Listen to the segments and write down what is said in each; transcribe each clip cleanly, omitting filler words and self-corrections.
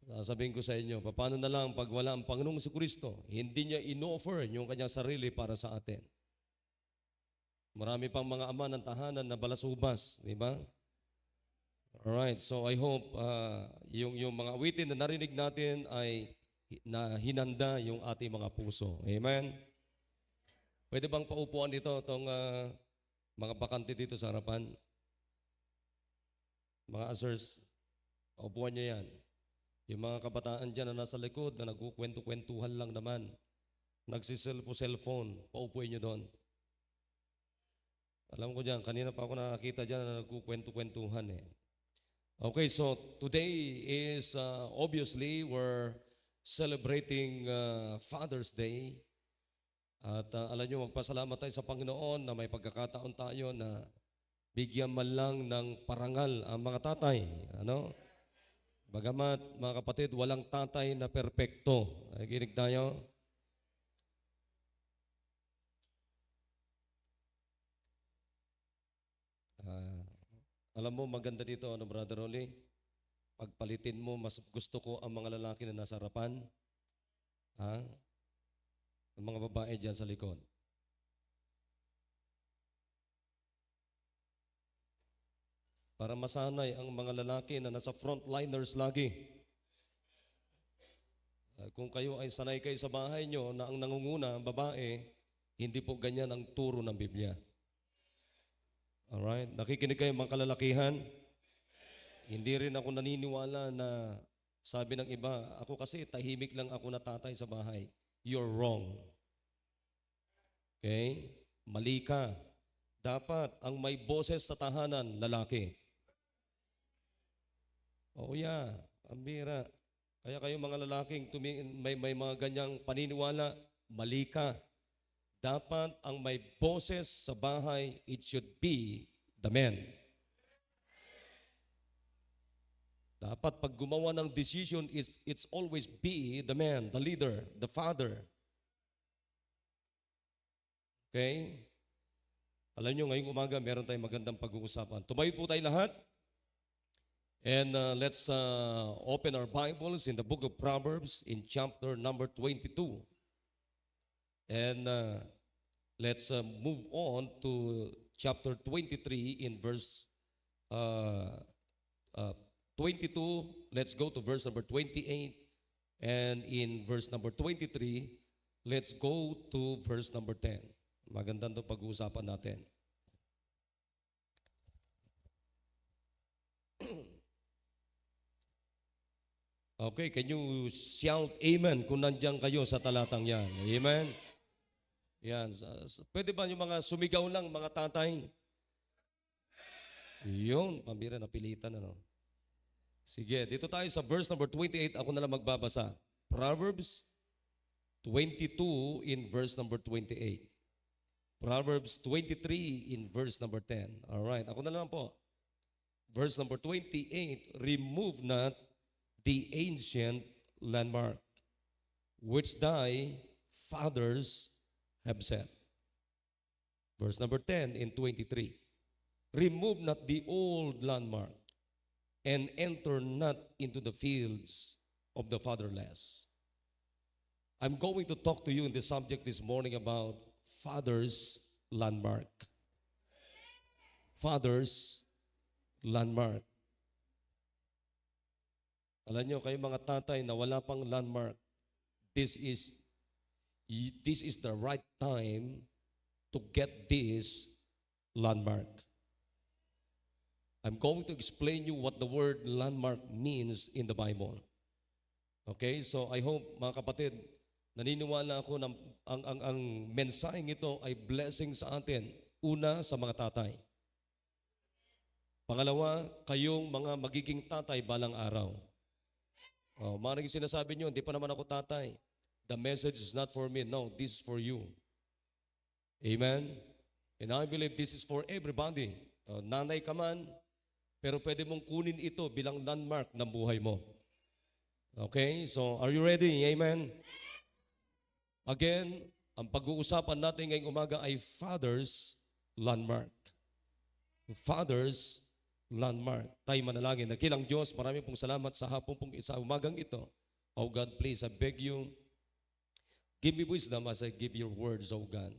Sasabihin ko sa inyo, paano na lang pag wala ang Panginoong Jesucristo, hindi niya in-offer yung kanyang sarili para sa atin. Marami pang mga ama ng tahanan na balasubas, di ba? Alright, so I hope yung mga awitin na narinig natin ay na hinanda yung ating mga puso. Amen? Pwede bang paupuan dito itong mga bakante dito sa harapan? Mga ushers, upuan niyo yan. Yung mga kabataan dyan na nasa likod na nagkukwento-kwentuhan lang naman, nagsiselfo-cellphone, paupuin nyo doon. Alam ko dyan, kanina pa ako nakakita dyan na nagkukwento-kwentuhan eh. Okay, so today is obviously we're celebrating Father's Day. At alam nyo, magpasalamat tayo sa Panginoon na may pagkakataon tayo na bigyan man lang ng parangal ang mga tatay. Ano? Bagamat, mga kapatid, walang tatay na perpekto. Nakikinig tayo? Alam mo, maganda dito, ano, Brother Rolly? Pagpalitin mo, mas gusto ko ang mga lalaki na nasa harapan. Ha? Ang mga babae dyan sa likod. Para masanay ang mga lalaki na nasa frontliners lagi. Kung kayo ay sanay kayo sa bahay nyo na ang nangunguna ang babae, hindi po ganyan ang turo ng Biblia. Alright? Nakikinig kayo mga kalalakihan? Hindi rin ako naniniwala na sabi ng iba, ako kasi tahimik lang ako na tatay sa bahay. You're wrong. Okay? Mali ka. Dapat ang may boses sa tahanan, lalaki. Oh yeah, ambira. Kaya kayo mga lalaking may mga ganyang paniniwala, mali ka. Dapat ang may boses sa bahay, it should be the man. Dapat pag gumawa ng decision, it's always be the man, the leader, the father. Okay? Alam nyo, ngayong umaga, meron tayong magandang pag-uusapan. Tumayo po tayo lahat. And let's open our Bibles in the book of Proverbs in chapter number 22. And let's move on to chapter 23 in verse 22. Let's go to verse number 28. And in verse number 23, let's go to verse number 10. Magandang to pag-uusapan natin. Okay, can you shout amen kung nandiyan kayo sa talatang yan? Amen? Yan. Pwede ba yung mga sumigaw lang, mga tatay? Yun, pambira, napilitan. Ano? Sige, dito tayo sa verse number 28. Ako na lang magbabasa. Proverbs 22 in verse number 28. Proverbs 23 in verse number 10. Alright, ako na lang po. Verse number 28, remove not the ancient landmark, which thy fathers have set. Verse number 10 in 23. Remove not the old landmark, and enter not into the fields of the fatherless. I'm going to talk to you in this subject this morning about father's landmark. Father's landmark. Alam nyo, kayo mga tatay na wala pang landmark, this is the right time to get this landmark. I'm going to explain you what the word landmark means in the Bible. Okay, so I hope mga kapatid, naniniwala ako na ang mensaheng ito ay blessing sa atin. Una, sa mga tatay. Pangalawa, kayong mga magiging tatay balang araw. Maraming sinasabi nyo, hindi pa naman ako tatay. The message is not for me. No, this is for you. Amen? And I believe this is for everybody. Nanay ka man, pero pwede mong kunin ito bilang landmark ng buhay mo. Okay? So, are you ready? Amen? Again, ang pag-uusapan natin ngayong umaga ay Father's landmark. Father's landmark. Tayo manalangin. Nakilang Diyos, marami pong salamat sa hapon pong sa umagang ito. Oh God, please, I beg you, give me wisdom as I give your words, oh God.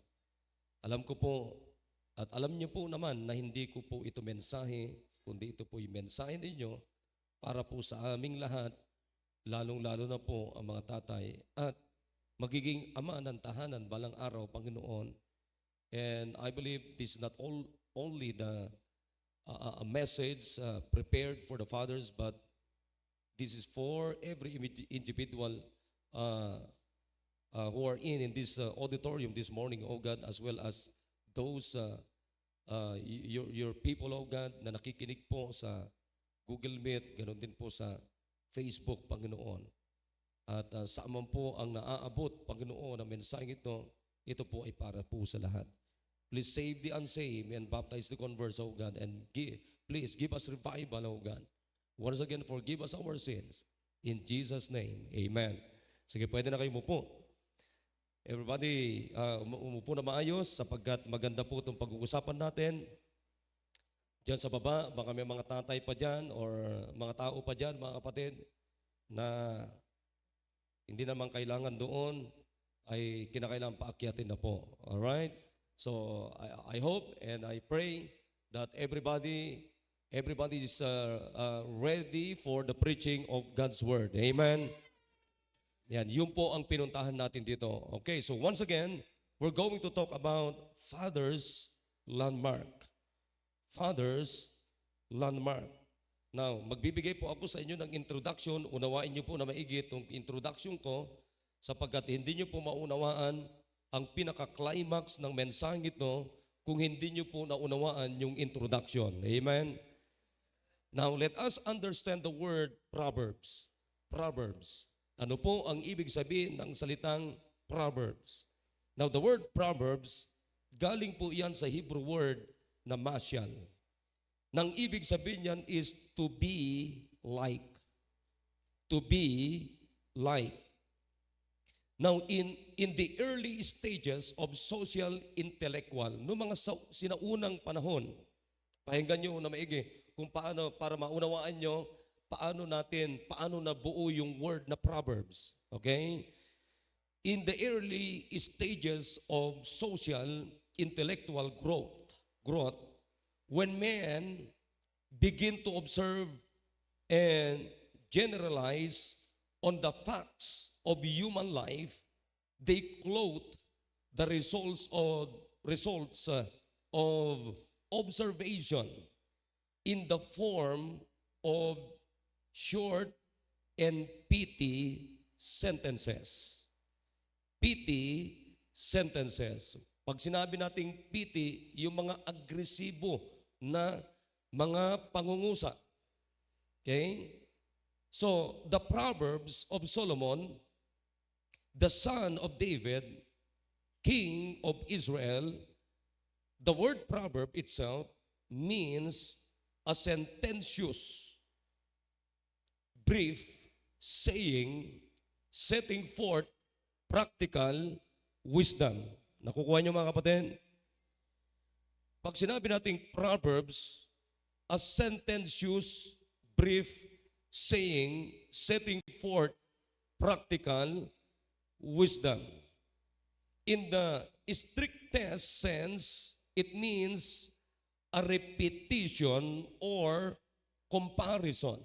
Alam ko po, at alam niyo po naman na hindi ko po ito mensahe, kundi ito po yung mensahe ninyo para po sa aming lahat, lalong-lalo na po ang mga tatay at magiging ama ng tahanan balang araw, Panginoon. And I believe this is not only a message prepared for the fathers, but this is for every individual who are in this auditorium this morning, oh God, as well as those your people, oh God, na nakikinig po sa Google Meet, ganoon din po sa Facebook, Panginoon. At saan man po ang naaabot, Panginoon, ang mensahe ito po ay para po sa lahat. Please save the unsaved and baptize the converts, oh God, and please give us revival, oh God. Once again, forgive us our sins. In Jesus' name, amen. Sige, pwede na kayo umupo. Everybody, umupo na maayos sapagkat maganda po itong pag-uusapan natin. Diyan sa baba, baka may mga tatay pa dyan or mga tao pa dyan, mga kapatid, na hindi naman kailangan doon, ay kinakailangan paakyatin na po. Alright? So, I hope and I pray that everybody is ready for the preaching of God's Word. Amen? Yan, yun po ang pinuntahan natin dito. Okay, so once again, we're going to talk about Father's Landmark. Father's Landmark. Now, magbibigay po ako sa inyo ng introduction. Unawain niyo po na maigi itong introduction ko sapagkat hindi niyo po maunawaan ang pinaka-climax ng mensaheng ito kung hindi niyo po naunawaan yung introduction. Amen? Now, let us understand the word Proverbs. Proverbs. Ano po ang ibig sabihin ng salitang Proverbs? Now, the word Proverbs, galing po yan sa Hebrew word na masyal. Nang ibig sabihin yan is to be like. To be like. Now, in the early stages of social intellectual, noong mga sinaunang panahon, pakinggan nyo na maigi kung paano, para maunawaan nyo, paano nabuo yung word na Proverbs. Okay? In the early stages of social intellectual growth, when men begin to observe and generalize on the facts of human life, they clothe the results of observation in the form of short and pithy sentences. Pithy sentences. Pag sinabi nating pithy, yung mga agresibo na mga pangungusap. Okay? So, the Proverbs of Solomon, the son of David, king of Israel, the word proverb itself means a sententious, brief saying, setting forth practical wisdom. Nakukuha niyo mga kapatid? Pag sinabi nating Proverbs, a sententious, brief saying, setting forth practical wisdom. In the strictest sense, it means a repetition or comparison.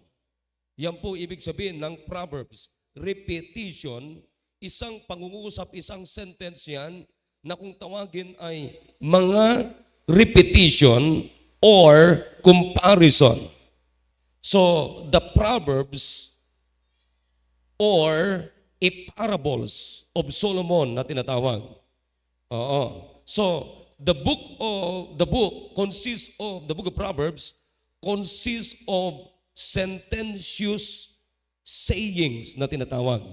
Yan po ibig sabihin ng Proverbs. Repetition, isang pangungusap, isang sentence yan na kung tawagin ay mga repetition or comparison. So, the Proverbs or parables of Solomon na tinatawag. Oo. So, the book consists of, the book of Proverbs consists of sententious sayings na tinatawag.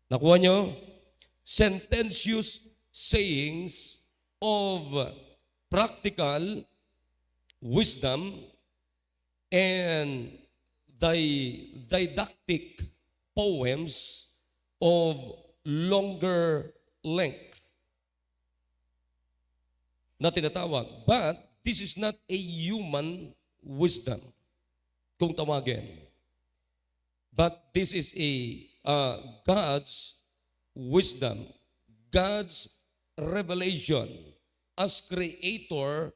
Nakuha nyo? Sententious sayings of practical wisdom and didactic poems of longer length na tinatawag. But this is not a human wisdom, kung tawagin. But this is a God's wisdom, God's revelation as creator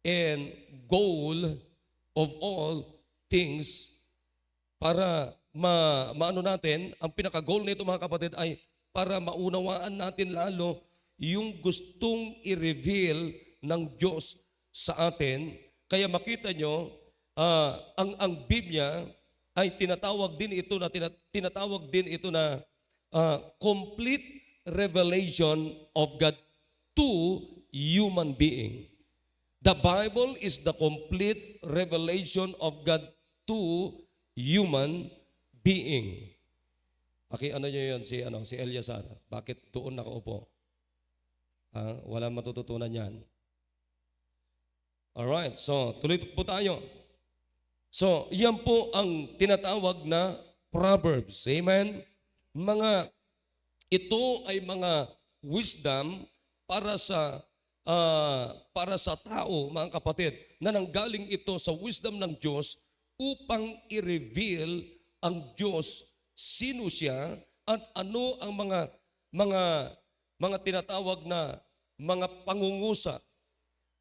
and goal of all things para maano natin, ang pinaka-goal nito mga kapatid ay para maunawaan natin lalo yung gustong i-reveal ng Diyos sa atin. Kaya makita nyo, ang Biblia ay tinatawag din ito na complete revelation of God to human being. The Bible is the complete revelation of God to human being. Ano nyo yun si Eliazar? Bakit doon nakaupo? Wala matututunan yan. Alright, so tuloy po tayo. So, yan po ang tinatawag na Proverbs. Amen? Ito ay mga wisdom para sa tao, mga kapatid, na nanggaling ito sa wisdom ng Diyos upang i-reveal ang Diyos, sino siya, at ano ang mga tinatawag na mga pangungusap,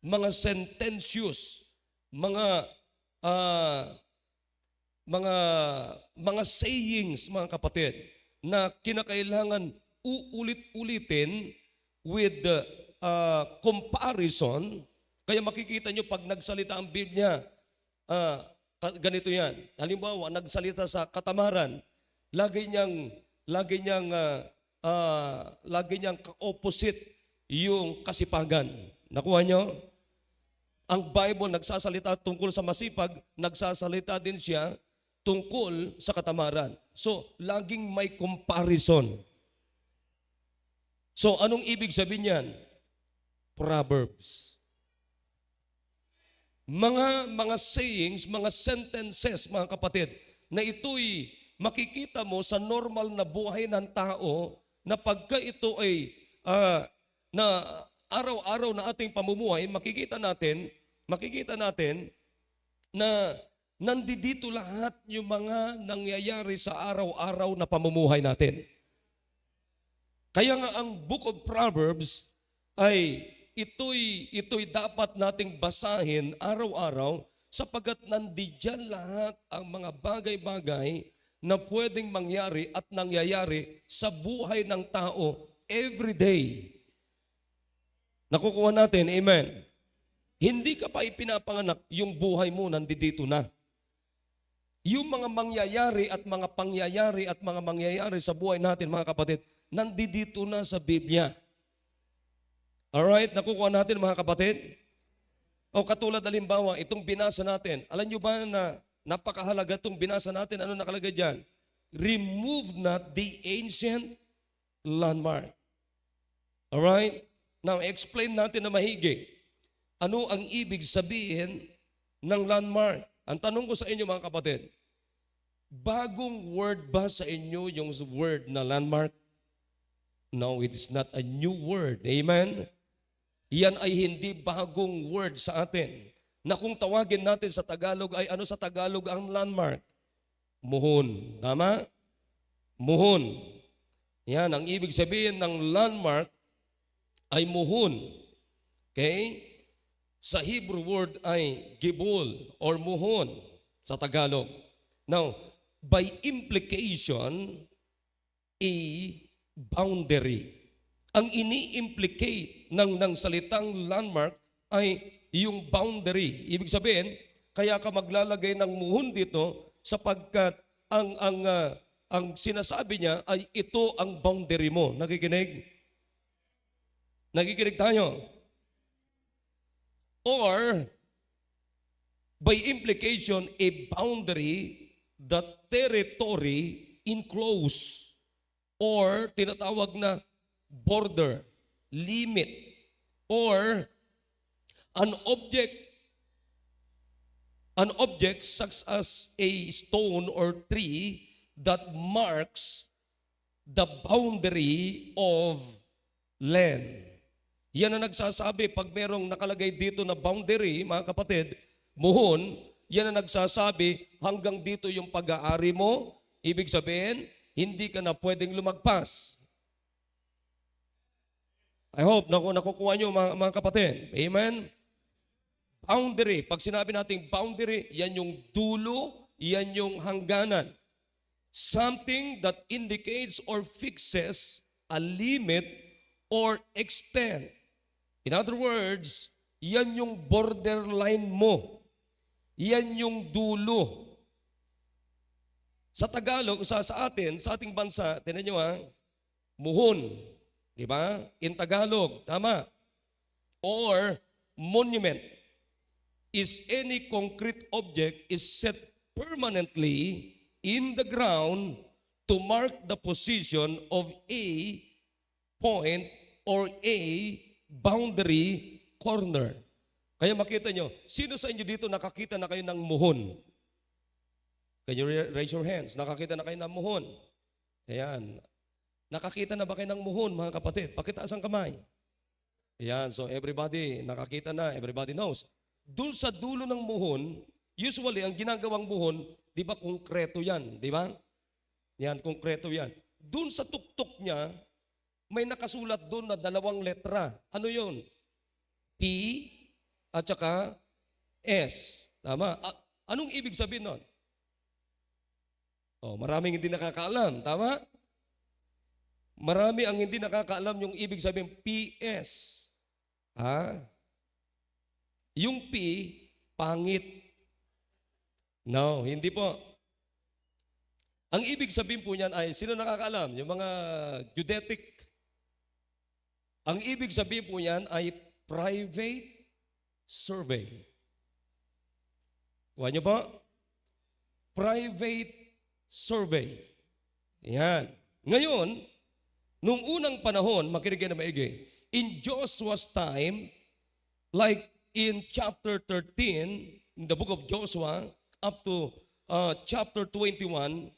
mga sentensyos, mga sayings, mga kapatid, na kinakailangan uulit-ulitin with comparison. Kaya makikita nyo pag nagsalita ang Biblia, ganito yan. Halimbawa, nagsalita sa katamaran, lagi niyang ka-opposite yung kasipagan. Nakuha nyo? Ang Bible nagsasalita tungkol sa masipag, nagsasalita din siya tungkol sa katamaran. So, laging may comparison. So, anong ibig sabihin yan? Proverbs. Mga sayings, mga sentences, mga kapatid, na ito'y makikita mo sa normal na buhay ng tao na pagka ito ay na araw-araw na ating pamumuhay, makikita natin na nandito lahat yung mga nangyayari sa araw-araw na pamumuhay natin. Kaya nga ang Book of Proverbs ay ito'y dapat nating basahin araw-araw sapagkat nandiyan lahat ang mga bagay-bagay na pwedeng mangyari at nangyayari sa buhay ng tao every day. Nakukuha natin, amen. Hindi ka pa ipinapanganak, yung buhay mo nandito na. Yung mga mangyayari at mga pangyayari at mga mangyayari sa buhay natin, mga kapatid, nandito na sa Biblia. Alright, nakukuha natin mga kapatid? O katulad halimbawa, itong binasa natin, alam nyo ba na napakahalaga itong binasa natin? Ano nakalagay dyan? Remove not the ancient landmark. Alright? Now, explain natin na mahigi. Ano ang ibig sabihin ng landmark? Ang tanong ko sa inyo mga kapatid, bagong word ba sa inyo yung word na landmark? No, it is not a new word. Amen? Yan ay hindi bagong word sa atin. Na kung tawagin natin sa Tagalog ay ano sa Tagalog ang landmark? Muhon. Tama? Muhon. Yan, ang ibig sabihin ng landmark ay muhon. Okay? Sa Hebrew word ay gibol or muhon sa Tagalog. Now, by implication, a boundary. Ang ini-implicate ng salitang landmark ay yung boundary. Ibig sabihin, kaya ka maglalagay ng muhon dito sapagkat ang sinasabi niya ay ito ang boundary mo. Nakikinig? Nakikinig tayo? Or, by implication, a boundary, the territory enclosed, or tinatawag na border, limit, or an object such as a stone or tree that marks the boundary of land. Yan ang nagsasabi pag merong nakalagay dito na boundary, mga kapatid, muhon, yan ang nagsasabi hanggang dito yung pag-aari mo. Ibig sabihin, hindi ka na pwedeng lumagpas. I hope nakukuha nyo mga kapatid. Amen? Boundary. Pag sinabi nating boundary, yan yung dulo, yan yung hangganan. Something that indicates or fixes a limit or extent. In other words, yan yung borderline mo. Yan yung dulo. Sa Tagalog, sa atin, sa ating bansa, tinan nyo muhon. Di ba? In Tagalog, tama. Or monument is any concrete object is set permanently in the ground to mark the position of a point or a boundary corner. Kaya makita nyo, sino sa inyo dito nakakita na kayo ng muhon? Can you raise your hands? Nakakita na kayo ng muhon? Ayan. Nakakita na ba kayo ng muhon, mga kapatid? Pakitaas ang kamay. Ayan, so everybody, nakakita na, everybody knows. Doon sa dulo ng muhon, usually ang ginagawang muhon, di ba konkreto yan, di ba? Yan, konkreto yan. Doon sa tuktok niya, may nakasulat doon na 2 letra. Ano yun? P at saka S. Tama? Anong ibig sabihin nun? Oh, maraming hindi nakakaalam. Tama? Marami ang hindi nakakaalam yung ibig sabihin PS. Yung P, pangit. No, hindi po. Ang ibig sabihin po niyan ay, sino nakakaalam? Yung mga Judetic. Ang ibig sabihin po niyan ay private survey. Kuha niyo po? Private survey. Yan. Ngayon, nung unang panahon, makinig kayo na maigi, in Joshua's time, like in chapter 13, in the book of Joshua, up to chapter 21,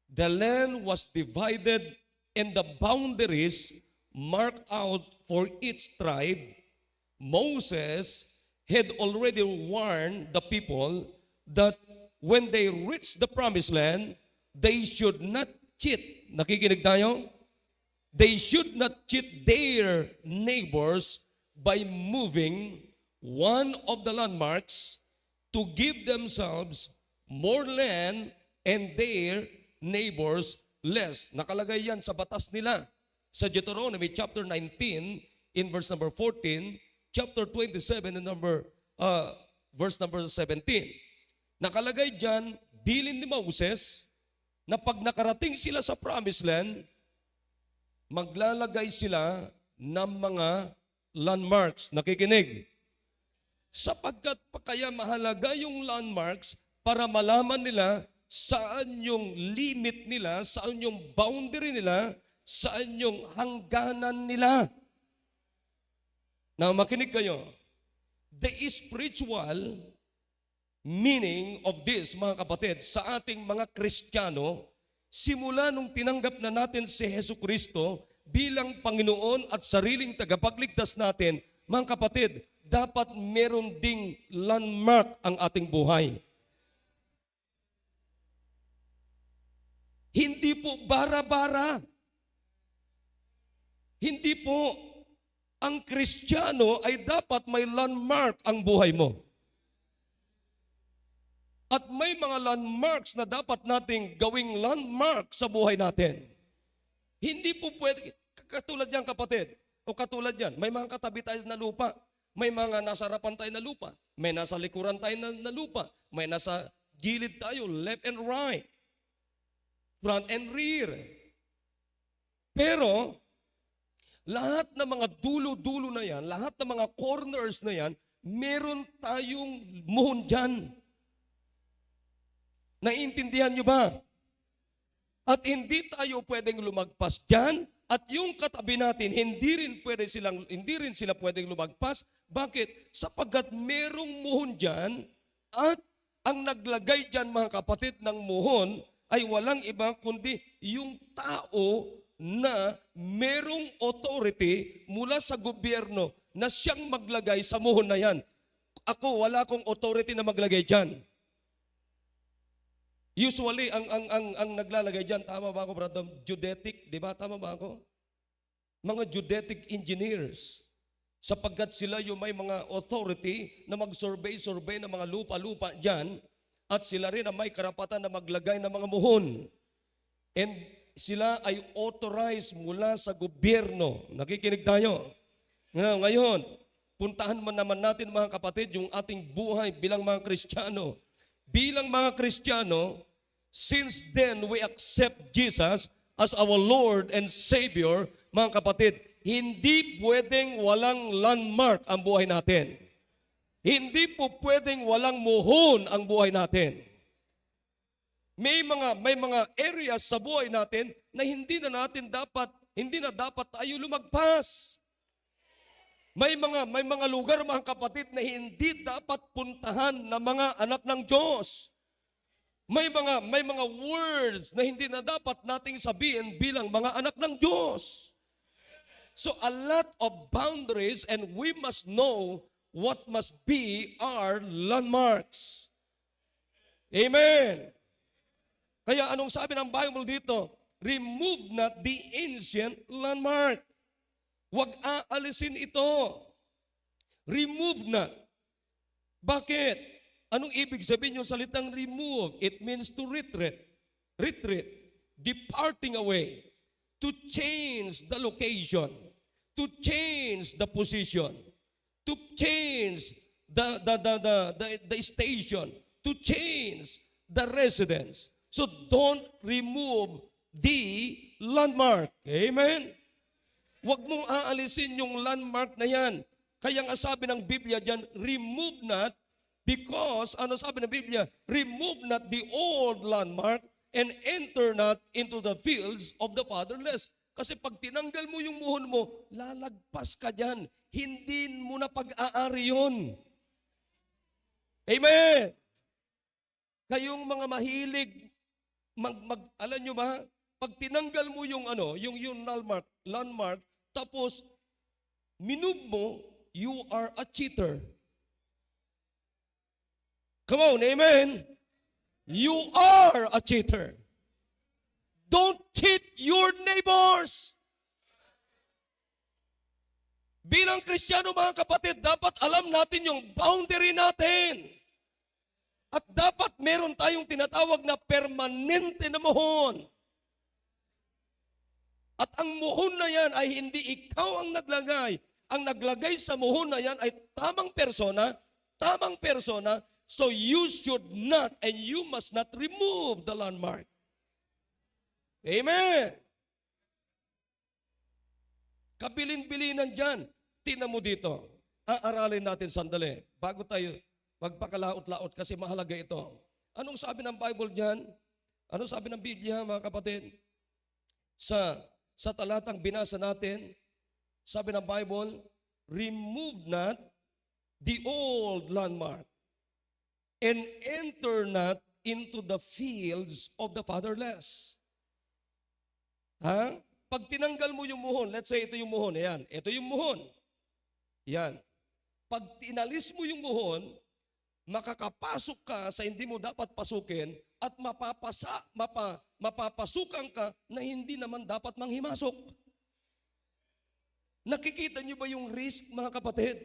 the land was divided and the boundaries marked out for each tribe. Moses had already warned the people that when they reached the promised land, they should not cheat. Nakikinig tayo? They should not cheat their neighbors by moving one of the landmarks to give themselves more land and their neighbors less. Nakalagay yan sa batas nila. Sa Deuteronomy chapter 19 in verse number 14, chapter 27 in verse number 17. Nakalagay dyan, bilin ni Moses na pag nakarating sila sa promised land, maglalagay sila ng mga landmarks. Nakikinig. Sapagkat kaya mahalaga yung landmarks para malaman nila saan yung limit nila, saan yung boundary nila, saan yung hangganan nila. Now, makinig kayo. The spiritual meaning of this, mga kapatid, sa ating mga Kristiyano, simula nung tinanggap na natin si Jesucristo bilang Panginoon at sariling tagapagligtas natin, mga kapatid, dapat meron ding landmark ang ating buhay. Hindi po bara-bara. Hindi po ang Kristiyano ay dapat may landmark ang buhay mo. At may mga landmarks na dapat nating gawing landmark sa buhay natin. Hindi po pwede, katulad yan kapatid, o katulad yan, may mga katabi tayo na lupa, may mga nasa harapan tayo na lupa, may nasa likuran tayo na lupa, may nasa gilid tayo, left and right, front and rear. Pero, lahat ng mga dulo-dulo na yan, lahat ng mga corners na yan, meron tayong muhon dyan. Naiintindihan nyo ba? At hindi tayo pwedeng lumagpas dyan, at yung katabi natin, hindi rin sila pwedeng lumagpas. Bakit? Sapagkat merong muhon dyan, at ang naglagay dyan, mga kapatid, ng muhon, ay walang iba kundi yung tao na merong authority mula sa gobyerno na siyang maglagay sa muhon na yan. Ako, wala akong authority na maglagay dyan. Usually, ang naglalagay dyan, tama ba ako, brother? Geodetic, di ba? Tama ba ako? Mga geodetic engineers. Sapagkat sila yung may mga authority na mag-survey ng mga lupa-lupa dyan at sila rin ang may karapatan na maglagay ng mga muhon. And sila ay authorized mula sa gobyerno. Nakikinig tayo. Ngayon, puntahan man naman natin mga kapatid yung ating buhay bilang mga Kristiyano. Bilang mga Kristiyano, since then we accept Jesus as our Lord and Savior, mga kapatid, hindi pwedeng walang landmark ang buhay natin. Hindi po pwedeng walang muhon ang buhay natin. May mga areas sa buhay natin na hindi na dapat tayo lumagpas. May mga lugar, mga kapatid, na hindi dapat puntahan ng mga anak ng Diyos. May mga words na hindi na dapat nating sabihin bilang mga anak ng Diyos. So a lot of boundaries, and we must know what must be our landmarks. Amen. Kaya anong sabi ng Bible dito? Remove not the ancient landmark. Huwag aalisin ito. Remove not. Bakit? Anong ibig sabihin yung salitang remove? It means to retreat. Retreat. Departing away. To change the location. To change the position. To change the station. To change the residence. So don't remove the landmark. Amen? Huwag mong aalisin yung landmark na yan. Kaya nga sabi ng Biblia dyan, remove not, because, ano sabi ng Biblia? Remove not the old landmark and enter not into the fields of the fatherless. Kasi pag tinanggal mo yung muhon mo, lalagpas ka dyan. Hindi mo na pag-aari yun. Amen! Kayong mga mahilig, alam nyo ba, pag tinanggal mo yung landmark, tapos minove mo, you are a cheater. Come on, amen? You are a cheater. Don't cheat your neighbors. Bilang Kristiyano, mga kapatid, dapat alam natin yung boundary natin. At dapat meron tayong tinatawag na permanente na muhon. At ang muhon na yan ay hindi ikaw ang naglagay. Ang naglagay sa muhon na yan ay tamang persona, so you should not and you must not remove the landmark. Amen. Kabilin-bilinan dyan. Tingnan mo dito. Aaralin natin sandali. Bago tayo magpakalaot-laot kasi mahalaga ito. Anong sabi ng Bible dyan? Anong sabi ng Biblia, mga kapatid? Sa talatang binasa natin, sabi ng Bible, remove not the old landmark and enter not into the fields of the fatherless. Ha? Pag tinanggal mo yung muhon, let's say ito yung muhon, ayan, ito yung muhon. Yan. Pag tinalis mo yung muhon, makakapasok ka sa hindi mo dapat pasukin at mapapasukan ka na hindi naman dapat manghimasok. Nakikita niyo ba yung risk, mga kapatid?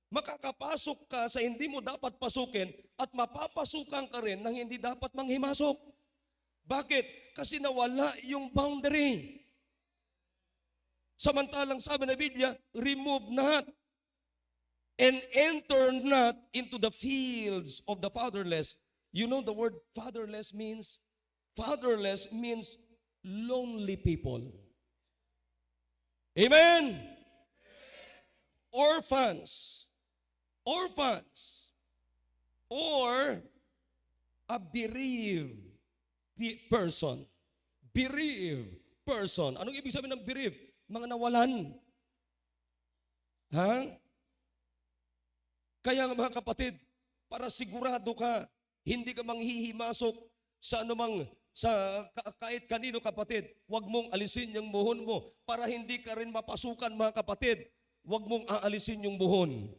Makakapasok ka sa hindi mo dapat pasukin at mapapasukan ka rin ng hindi dapat manghimasok. Bakit? Kasi nawala yung boundary. Samantalang sabi ng Biblia, remove not and enter not into the fields of the fatherless. You know the word fatherless means? Fatherless means lonely people. Amen? Orphans. Orphans. Or a bereaved person. Bereaved person. Anong ibig sabihin ng bereaved? Mga nawalan. Ha? Kaya mga kapatid, para sigurado ka, hindi ka manghihimasok sa anumang, kahit kanino kapatid, huwag mong alisin yung muhon mo para hindi ka rin mapasukan, mga kapatid. Huwag mong aalisin yung muhon.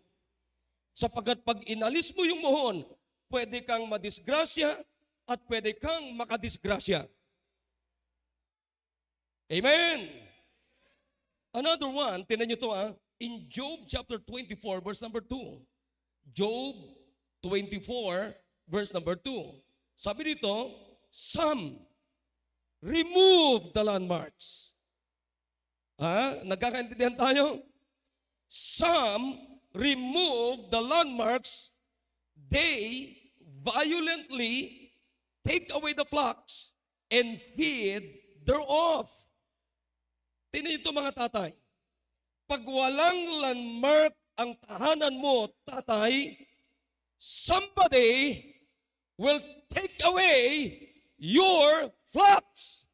Sapagkat pag inalis mo yung muhon, pwede kang madisgrasya at pwede kang makadisgrasya. Amen! Another one, tinan nyo ito in Job chapter 24, verse number 2. Job 24, verse number 2. Sabi dito, some remove the landmarks. Nagkakaintindihan tayo? Some remove the landmarks. They violently take away the flocks and feed thereof. Tingnan ito mga tatay. Pag walang landmark ang tahanan mo, tatay, somebody will take away your flocks.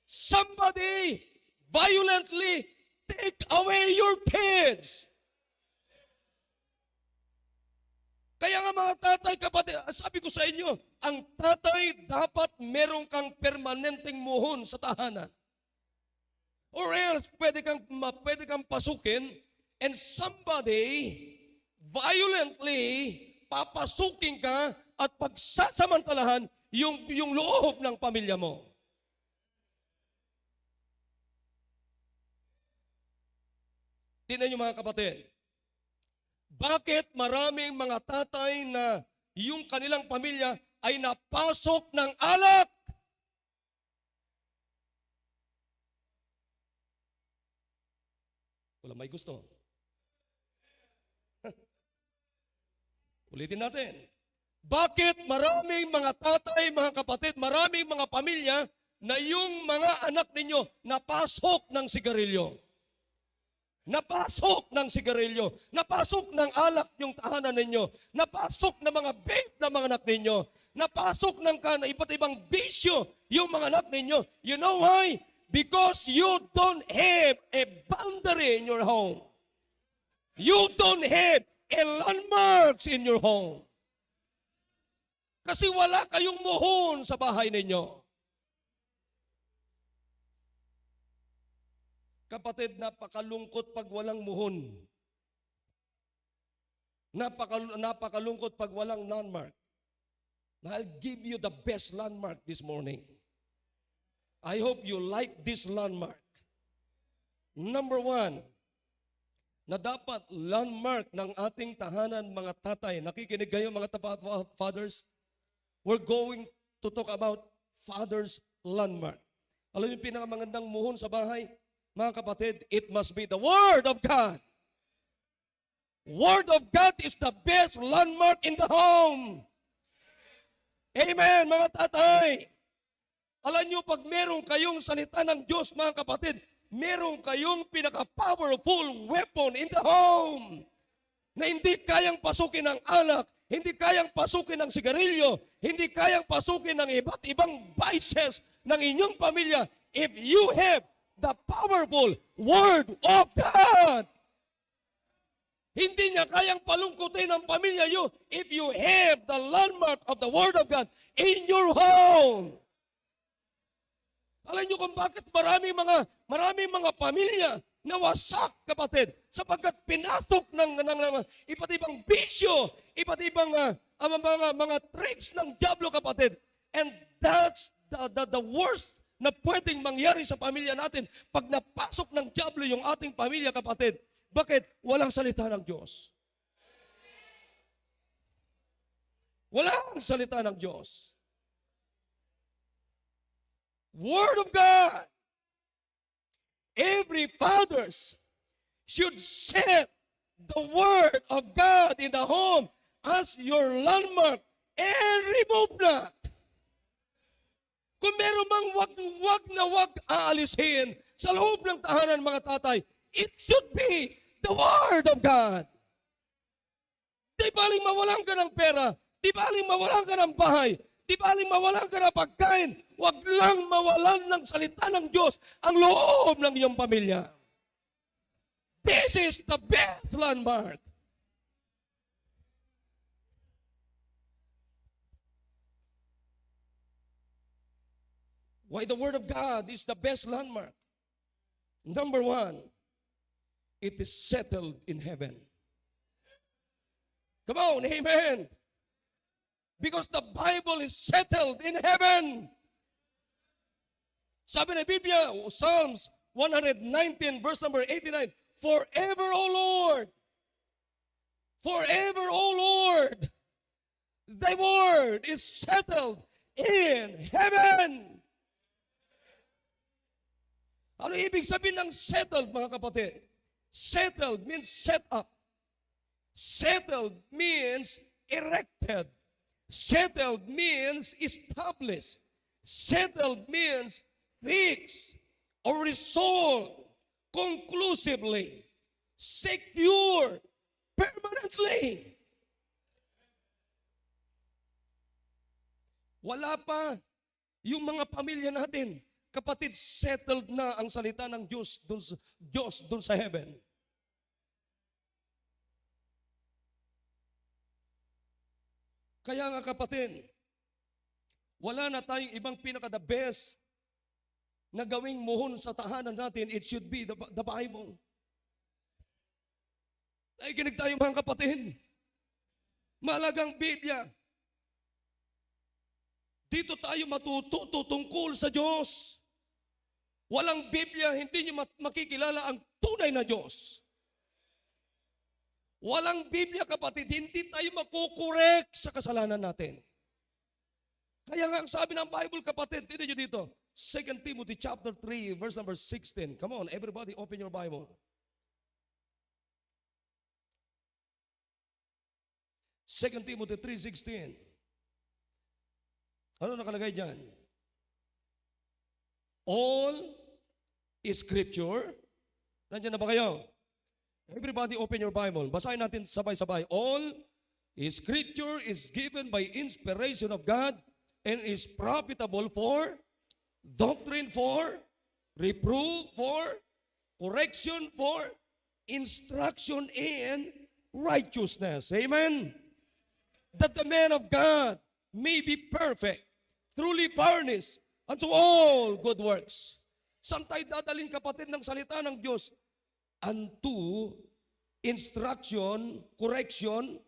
Somebody violently take away your kids. Kaya nga mga tatay, kapatid, sabi ko sa inyo, ang tatay dapat meron kang permanenteng muhon sa tahanan. Or else, pwede kang pasukin and somebody violently papasukin ka at pagsasamantalahan yung loob ng pamilya mo. Tingnan niyo mga kapatid. Bakit maraming mga tatay na yung kanilang pamilya ay napasok ng alak? Wala may gusto. Ulitin natin. Bakit maraming mga tatay, mga kapatid, maraming mga pamilya na yung mga anak ninyo napasok ng sigarilyo? Napasok ng sigarilyo, napasok ng alak yung tahanan ninyo, napasok ng mga vape na mga anak ninyo, napasok ng iba't ibang bisyo yung mga anak ninyo. You know why? Because you don't have a boundary in your home. You don't have a landmarks in your home. Kasi wala kayong muhon sa bahay ninyo. Kapatid, napakalungkot pag walang muhon. Napakalungkot pag walang landmark. I'll give you the best landmark this morning. I hope you like this landmark. Number 1, na dapat landmark ng ating tahanan, mga tatay. Nakikinig kayo mga fathers? We're going to talk about father's landmark. Alam niyo yung pinakamagandang muhon sa bahay? Mga kapatid, it must be the Word of God. Word of God is the best landmark in the home. Amen, mga tatay. Alam nyo, pag meron kayong salita ng Diyos, mga kapatid, meron kayong pinaka-powerful weapon in the home na hindi kayang pasukin ng alak, hindi kayang pasukin ng sigarilyo, hindi kayang pasukin ng iba't ibang vices ng inyong pamilya if you have the powerful Word of God. Hindi niya kayang palungkutin ang pamilya nyo if you have the landmark of the Word of God in your home. Alam niyo kung bakit maraming mga pamilya nawasak, kapatid, sapagkat pinasok ng iba't ibang bisyo, iba't ibang mga tricks ng diablo, kapatid. And that's the worst na pwedeng mangyari sa pamilya natin pag napasok ng diablo yung ating pamilya, kapatid. Bakit? Walang salita ng Diyos. Walang salita ng Diyos. Word of God. Every fathers should set the Word of God in the home as your landmark and remove not. Kung meron mang wag aalisin sa loob ng tahanan, mga tatay, it should be the Word of God. Di baling mawalan ka ng pera, di baling mawalan ka ng bahay, di baling mawalan ka ng pagkain, wag lang mawalan ng salita ng Diyos ang loob ng iyong pamilya. This is the best landmark. Why the Word of God is the best landmark? Number 1, it is settled in heaven. Come on, amen. Because the Bible is settled in heaven. Sabi ng Biblia, Psalms 119 verse number 89, forever, O Lord, forever, O Lord, thy word is settled in heaven. Ano ibig sabihin ng settled, mga kapatid? Settled means set up. Settled means erected. Settled means established. Settled means fixed or resolved conclusively, secure, permanently. Wala pa yung mga pamilya natin. Kapatid, settled na ang salita ng Diyos dun sa heaven. Kaya nga kapatid, wala na tayong ibang pinaka-the best na gawing muhon sa tahanan natin. It should be the Bible. Nakikinig tayo mga kapatid. Mahalagang Biblia. Dito tayo matututo tungkol sa Diyos. Walang Biblia, hindi nyo makikilala ang tunay na Diyos. Walang Biblia, kapatid, hindi tayo makukorek sa kasalanan natin. Kaya nga ang sabi ng Bible, kapatid, tignan nyo dito, 2 Timothy chapter 3, verse number 16. Come on, everybody, open your Bible. 2 Timothy 3:16. Ano nakalagay dyan? All is Scripture. Nandiyan na ba kayo? Everybody open your Bible. Basahin natin sabay-sabay. All Scripture is given by inspiration of God and is profitable for doctrine, for reproof, for correction, for instruction in righteousness. Amen? That the man of God may be perfect, truly furnished unto all good works. Saan tayo dadaling, kapatid, ng salita ng Diyos? Unto instruction, correction,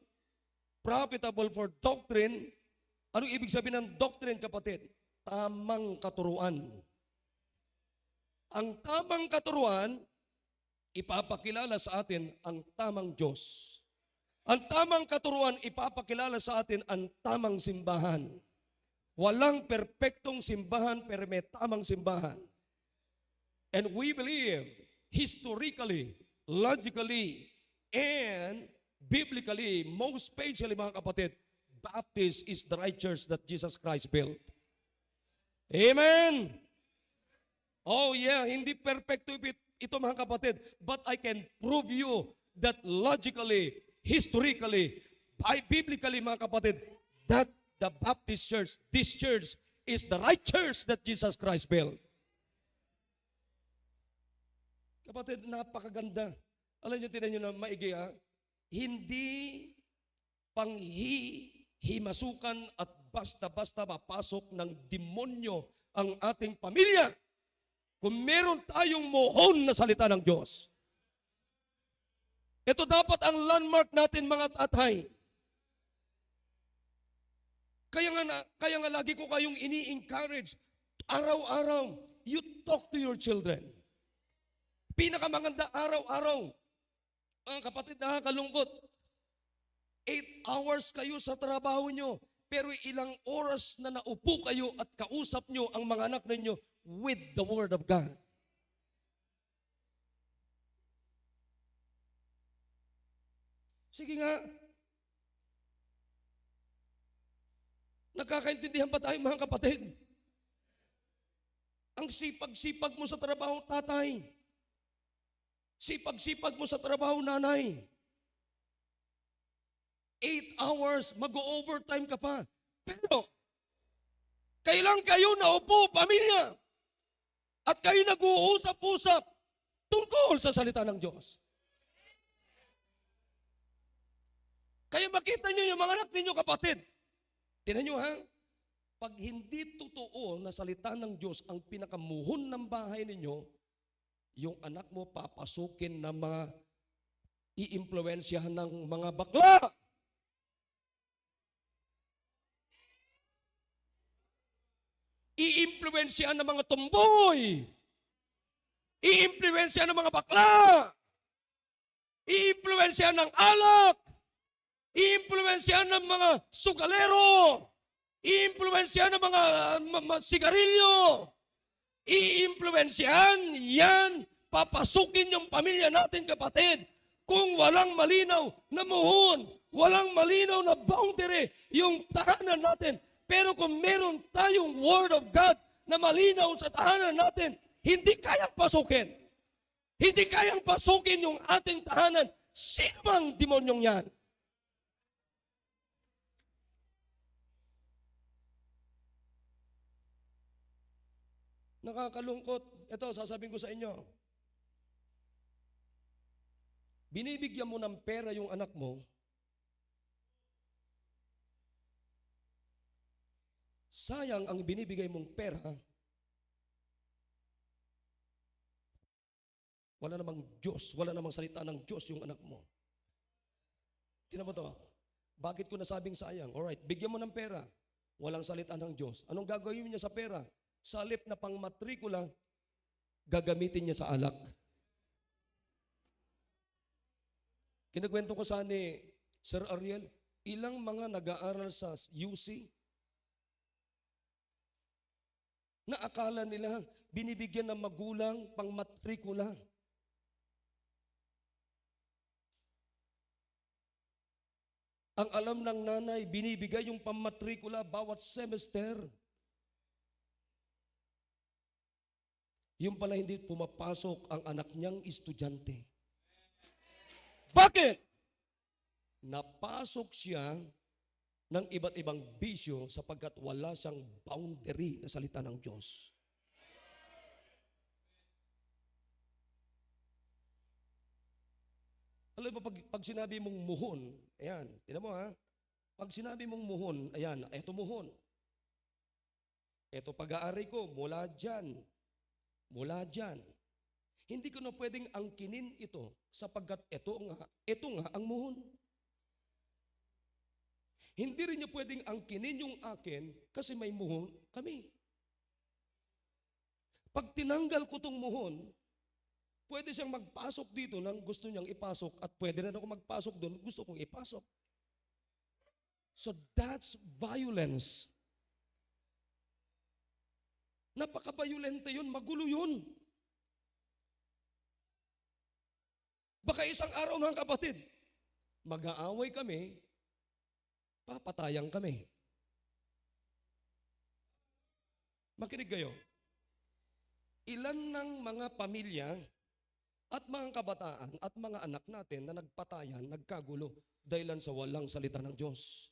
profitable for doctrine. Anong ibig sabihin ng doctrine, kapatid? Tamang katuruan. Ang tamang katuruan, ipapakilala sa atin ang tamang Diyos. Ang tamang katuruan, ipapakilala sa atin ang tamang simbahan. Walang perpektong simbahan, pero may tamang simbahan. And we believe, historically, logically, and biblically, most especially mga kapatid, Baptist is the right church that Jesus Christ built. Amen! Oh yeah, hindi perfecto ito mga kapatid, but I can prove you that logically, historically, biblically mga kapatid, that the Baptist church, this church, is the right church that Jesus Christ built. Kapatid, napakaganda. Alam niyo, tinan niyo na maigi ha? Hindi panghihimasukan at basta-basta mapasok ng demonyo ang ating pamilya kung meron tayong mohon na salita ng Diyos. Ito dapat ang landmark natin, mga tatay. Kaya nga lagi ko kayong ini-encourage, araw-araw, you talk to your children. Pinakamaganda, araw-araw. Ang kapatid, nakakalungkot. 8 hours kayo sa trabaho nyo, pero ilang oras na naupo kayo at kausap nyo ang mga anak ninyo with the Word of God. Sige nga. Nagkakaintindihan pa tayo, mga kapatid? Ang sipag-sipag mo sa trabaho, tatay. Sipag-sipag mo sa trabaho, nanay. 8 hours, mag-overtime ka pa. Pero, kailan kayo naupo, pamilya? At kayo nag-uusap-usap tungkol sa salita ng Diyos. Kaya makita nyo yung mga anak ninyo, kapatid. Tingnan nyo ha, pag hindi totoo na salita ng Diyos ang pinakamuhon ng bahay ninyo, yung anak mo papasukin na mga iimpluwensyahan ng mga bakla. Iimpluwensyahan ng mga tumboy. Iimpluwensyahan ng mga bakla. Iimpluwensyahan ng alak. Iimpluwensyahan ng mga sugalero. Iimpluwensyahan ng mga sigarilyo. Iimpluwensyahan yan. Papasukin yung pamilya natin, kapatid. Kung walang malinaw na muhon, walang malinaw na boundary yung tahanan natin. Pero kung meron tayong Word of God na malinaw sa tahanan natin, hindi kayang pasukin. Hindi kayang pasukin yung ating tahanan. Sino bang demonyong yan? Nakakalungkot. Ito, sasabihin ko sa inyo. Binibigyan mo ng pera yung anak mo, sayang ang binibigay mong pera, wala namang Diyos, wala namang salita ng Diyos yung anak mo. Tingnan mo to. Bakit ko nasabing sayang? Alright, bigyan mo ng pera, walang salita ng Diyos. Anong gagawin niya sa pera? Sa halip na pang matrikula, gagamitin niya sa alak. Kinagwento ko sa ni Sir Ariel, ilang mga nag-aaral sa UC na akala nila binibigyan ng magulang pang matrikula. Ang alam ng nanay, binibigay yung pamatrikula bawat semester. Yung pala hindi pumapasok ang anak niyang estudyante. Bakit? Napasok siya ng iba't ibang bisyo sapagkat wala siyang boundary na salita ng Diyos. Alam mo, pag sinabi mong muhon, ayan, tinan mo ha, pag sinabi mong muhon, ayan, eto muhon. Eto pag-aari ko, mula dyan. Mula dyan. Hindi ko na pwedeng angkinin ito sapagkat ito nga ang muhon. Hindi rin niya pwedeng angkinin yung akin kasi may muhon kami. Pag tinanggal ko tong muhon, pwede siyang magpasok dito nang gusto niyang ipasok at pwede rin ako magpasok doon, gusto kong ipasok. So that's violence. Napaka-violente yun, magulo yun. Baka isang araw mga kapatid, mag-aaway kami, papatayan kami. Makinig kayo. Ilan ng mga pamilya at mga kabataan at mga anak natin na nagpatayan, nagkagulo, dahilan sa walang salita ng Diyos.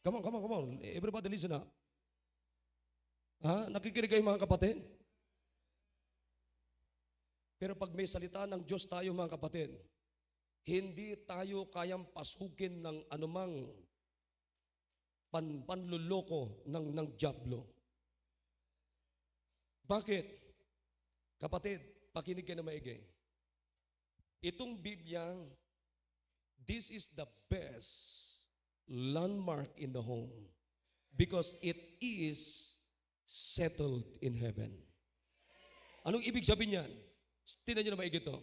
Come on. Everybody listen up. Ha? Nakikinig kayo mga kapatid? Pero pag may salita ng Diyos tayo mga kapatid, hindi tayo kayang pasukin ng anumang panluloko ng dyablo. Bakit? Kapatid, pakinig kayo na maigi. Itong Biblia, this is the best landmark in the home because it is settled in heaven. Anong ibig sabihin niyan? Tingnan niyo na maigi ito.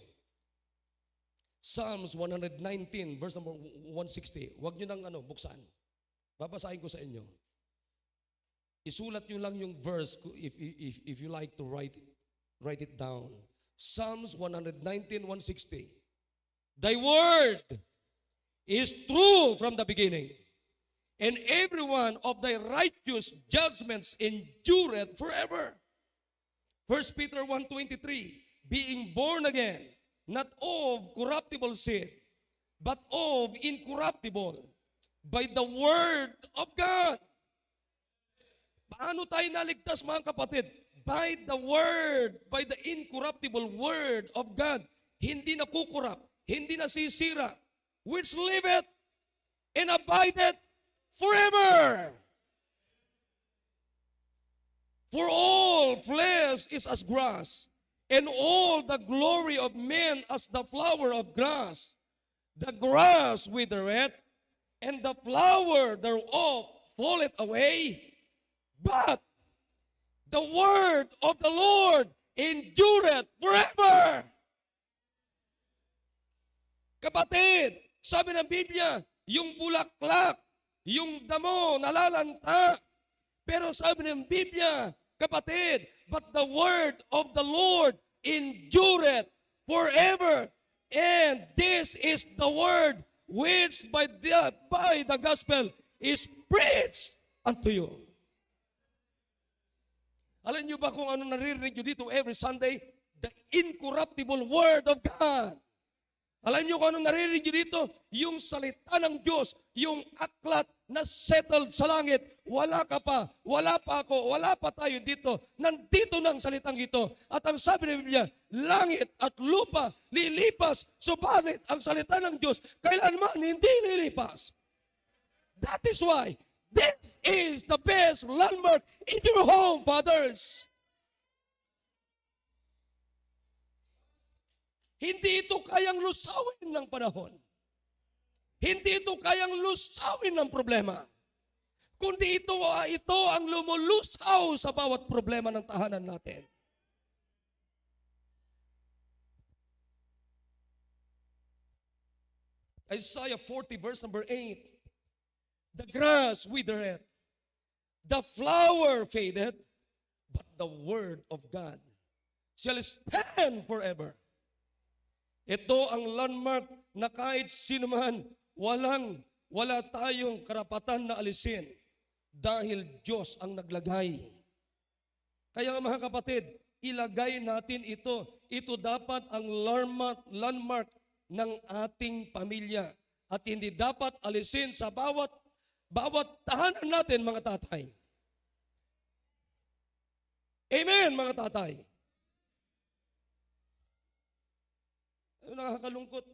Psalms 119 verse number 160. Huwag niyo nang buksan. Babasahin ko sa inyo. Isulat niyo lang yung verse if you like to write it down. Psalms 119, 160. Thy word is true from the beginning, and every one of thy righteous judgments endureth forever. 1 Peter 1:23. Being born again, not of corruptible seed, but of incorruptible, by the word of God. Paano tayo naligtas mga kapatid? By the word, by the incorruptible word of God. Hindi nakukurap, hindi nasisira, which liveth and abideth forever. For all flesh is as grass, and all the glory of men as the flower of grass. The grass withereth, and the flower thereof falleth away. But the word of the Lord endureth forever. Kapatid, sabi ng Biblia, yung bulaklak, yung damo, nalalanta. Pero sabi ng Biblia, kapatid, but the word of the Lord endureth forever. And this is the word which by the gospel is preached unto you. Alam niyo ba kung ano naririnig niyo dito every Sunday? The incorruptible word of God. Alam niyo kung ano naririnig niyo dito? Yung salita ng Diyos, yung aklat na settled sa langit. Wala ka pa, wala pa ako, wala pa tayo dito. Nandito na ang salitang ito. At ang sabi ng Biblia, langit at lupa lilipas, subalit ang salita ng Diyos kailanman hindi lilipas. That is why this is the best landmark in your home, fathers. Hindi ito kayang lusawin ng panahon. Hindi ito kayang lusawin ng problema. Kundi ito ang lumulusaw sa bawat problema ng tahanan natin. Isaiah 40 verse number 8. The grass withereth, the flower fadeth, but the word of God shall stand forever. Ito ang landmark na kahit sino man, wala tayong karapatan na alisin dahil Diyos ang naglagay. Kaya mga kapatid, ilagay natin ito. Ito dapat ang landmark ng ating pamilya at hindi dapat alisin sa bawat tahanan natin, mga tatay. Amen, mga tatay. Nakakalungkot.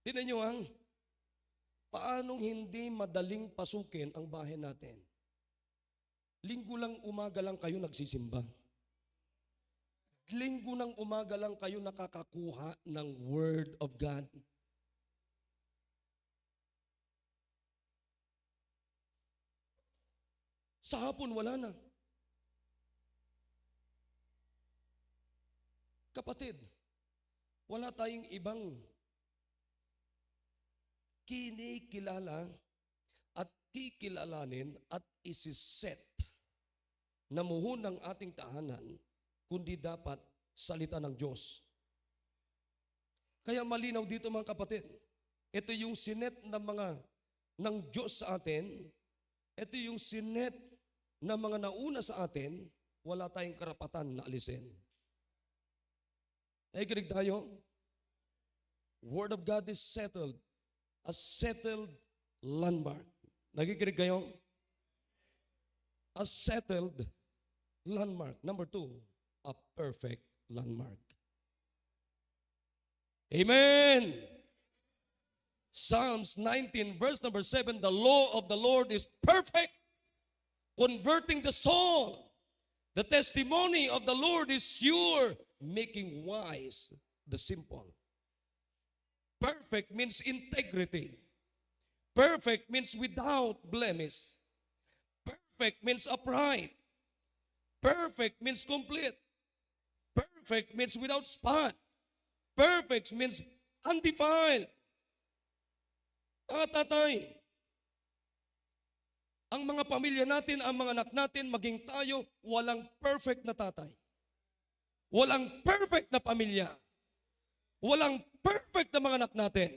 Tingnan nyo paanong hindi madaling pasukin ang bahay natin. Linggo lang umaga lang kayo nagsisimba. Linggo ng umaga lang kayo nakakakuha ng Word of God. Sa hapon, wala na. Kapatid, wala tayong ibang kinikilala at kikilalanin at isiset na muhon ng ating tahanan, kundi dapat salita ng Diyos. Kaya malinaw dito, mga kapatid, ito yung sinet ng Diyos sa atin, ito yung sinet na mga nauna sa atin, wala tayong karapatan na alisin. Nakikinig tayo? Word of God is settled. A settled landmark. Nakikinig kayo? A settled landmark. Number 2, a perfect landmark. Amen! Psalms 19 verse number 7, the law of the Lord is perfect, converting the soul. The testimony of the Lord is sure, making wise the simple. Perfect means integrity. Perfect means without blemish. Perfect means upright. Perfect means complete. Perfect means without spot. Perfect means undefiled. Mga tatay, ang mga pamilya natin, ang mga anak natin, maging tayo, walang perfect na tatay. Walang perfect na pamilya. Walang perfect na mga anak natin.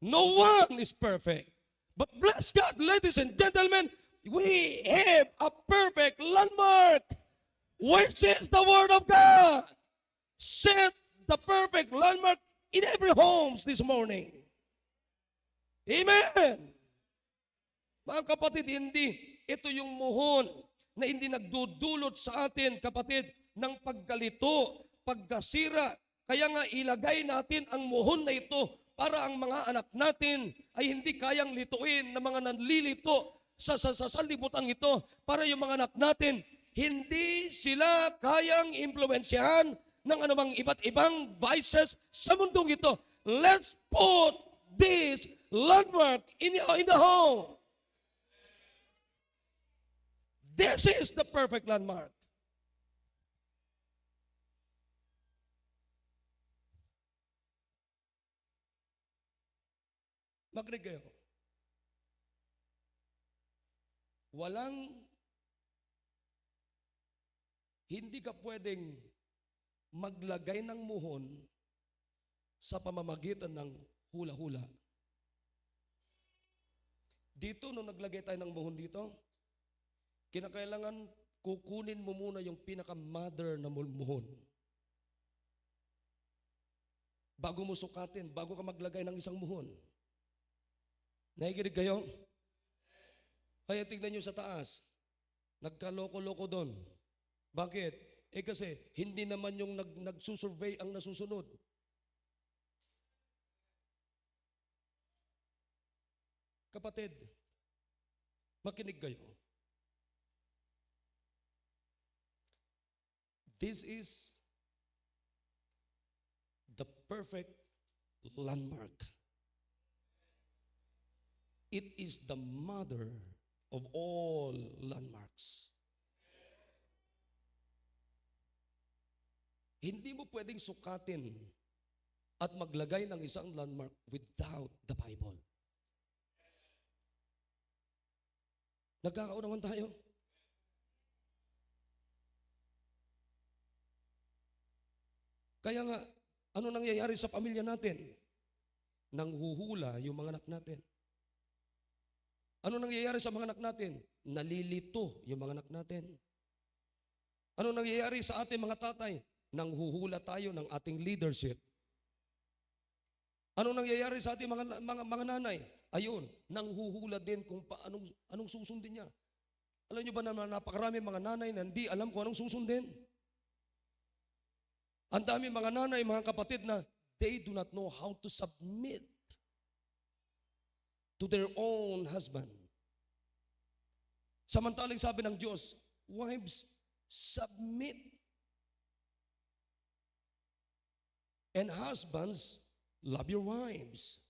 No one is perfect. But bless God, ladies and gentlemen, we have a perfect landmark, which is the Word of God. Set the perfect landmark in every homes this morning. Amen. Mga kapatid, ito yung muhon na hindi nagdudulot sa atin, kapatid, ng pagkalito, pagkasira. Kaya nga ilagay natin ang muhon na ito para ang mga anak natin ay hindi kayang lituin ng mga nanlilito sa sanlibutan ito. Para yung mga anak natin, hindi sila kayang impluwensyahan ng anumang iba't ibang vices sa mundong ito. Let's put this landmark in the home. This is the perfect landmark. Makinig kayo. Hindi ka pwedeng maglagay ng muhon sa pamamagitan ng hula-hula. Dito, nung naglagay tayo ng muhon dito, kinakailangan kukunin mo muna yung pinaka-mother na muhon. Bago mo sukatin, bago ka maglagay ng isang muhon. Nakikinig kayo? Kaya tignan nyo sa taas, nagkaloko-loko doon. Bakit? Kasi hindi naman yung nagsusurvey ang nasusunod. Kapatid, makinig kayo. This is the perfect landmark. It is the mother of all landmarks. Hindi mo pwedeng sukatin at maglagay ng isang landmark without the Bible. Nagkakaunawan tayo? Kaya nga, ano nangyayari sa pamilya natin? Nanghuhula yung mga anak natin. Ano nangyayari sa mga anak natin? Nalilito yung mga anak natin. Ano nangyayari sa ating mga tatay? Nanghuhula tayo ng ating leadership. Ano nangyayari sa ating mga nanay? Ayun, nanghuhula din kung anong susundin niya. Alam niyo ba na napakarami mga nanay na hindi alam kung anong susundin? Ang dami mga nanay, mga kapatid na they do not know how to submit to their own husband. Samantalang sabi ng Diyos, wives, submit. And husbands, love your wives.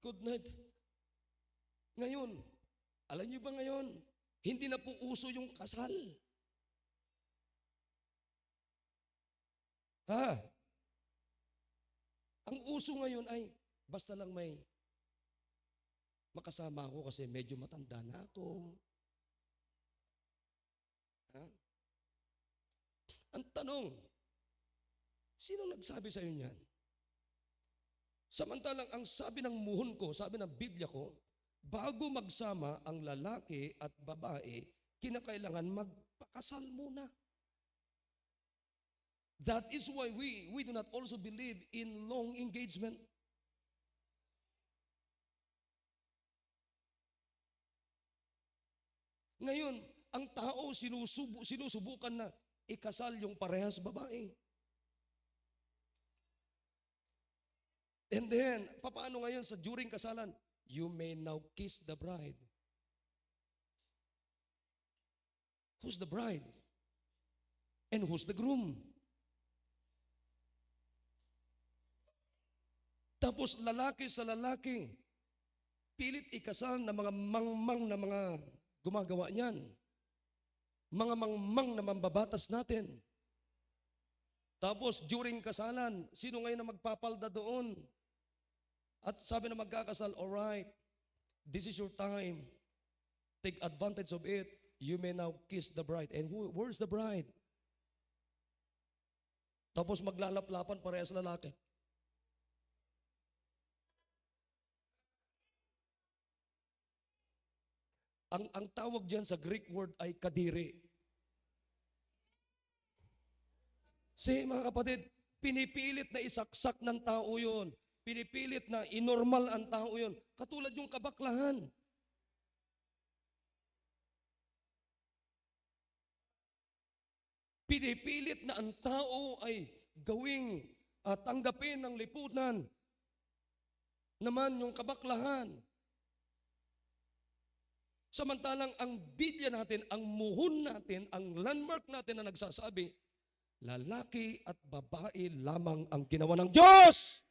Good night. Ngayon, alam niyo ba ngayon, hindi na po uso yung kasal. Ang uso ngayon ay basta lang may makasama ako kasi medyo matanda na ako. Ang tanong, sino nagsabi sa iyo niyan? Samantalang ang sabi ng muhon ko, sabi ng Biblia ko, bago magsama ang lalaki at babae, kinakailangan magpakasal muna. That is why we do not also believe in long engagement. Ngayon, ang tao sinusubukan na ikasal yung parehas babae. And then, paano ngayon sa during kasalan? You may now kiss the bride. Who's the bride? And who's the groom? Tapos lalaki sa lalaki, pilit ikasal na mga mangmang na mga gumagawa niyan. Mga mangmang na mambabatas natin. Tapos during kasalan, sino ngayon na magpapalda doon? At sabi na magkakasal, alright, this is your time. Take advantage of it. You may now kiss the bride. And where's the bride? Tapos maglalaplapan parehas lalaki. Ang tawag diyan sa Greek word ay kadiri. Mga kapatid, pinipilit na isaksak ng tao yun. Pinipilit na inormal ang tao yun. Katulad yung kabaklahan. Pinipilit na ang tao ay gawing tanggapin ng lipunan. Naman yung kabaklahan. Samantalang ang Biblia natin, ang muhon natin, ang landmark natin na nagsasabi, lalaki at babae lamang ang ginawa ng Diyos.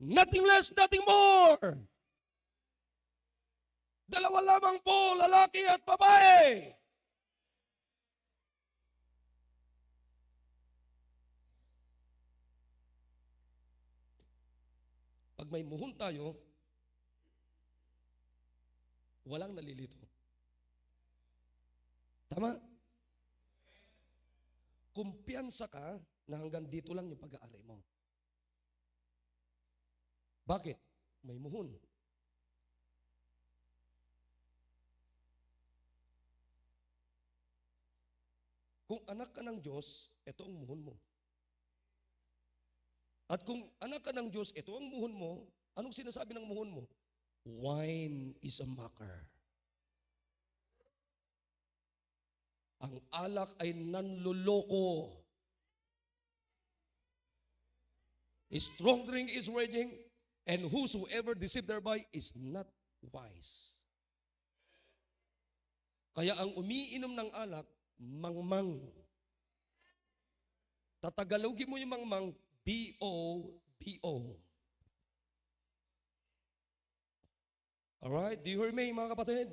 Nothing less, nothing more. Dalawa lamang po, lalaki at babae. pag may muhon tayo, walang nalilito. Tama? Kumpiyansa ka na hanggang dito lang yung pag-aari mo. Bakit? May muhon. Kung anak ka ng Diyos, ito ang muhon mo. At kung anak ka ng Diyos, ito ang muhon mo, anong sinasabi ng muhon mo? Wine is a mocker. Ang alak ay nanluloko. A strong drink is raging, and whosoever deceived thereby is not wise. Kaya ang umiinom ng alak, mangmang. Tatagalogin mo yung mangmang, B-O-B-O. Alright, do you hear me mga kapatid?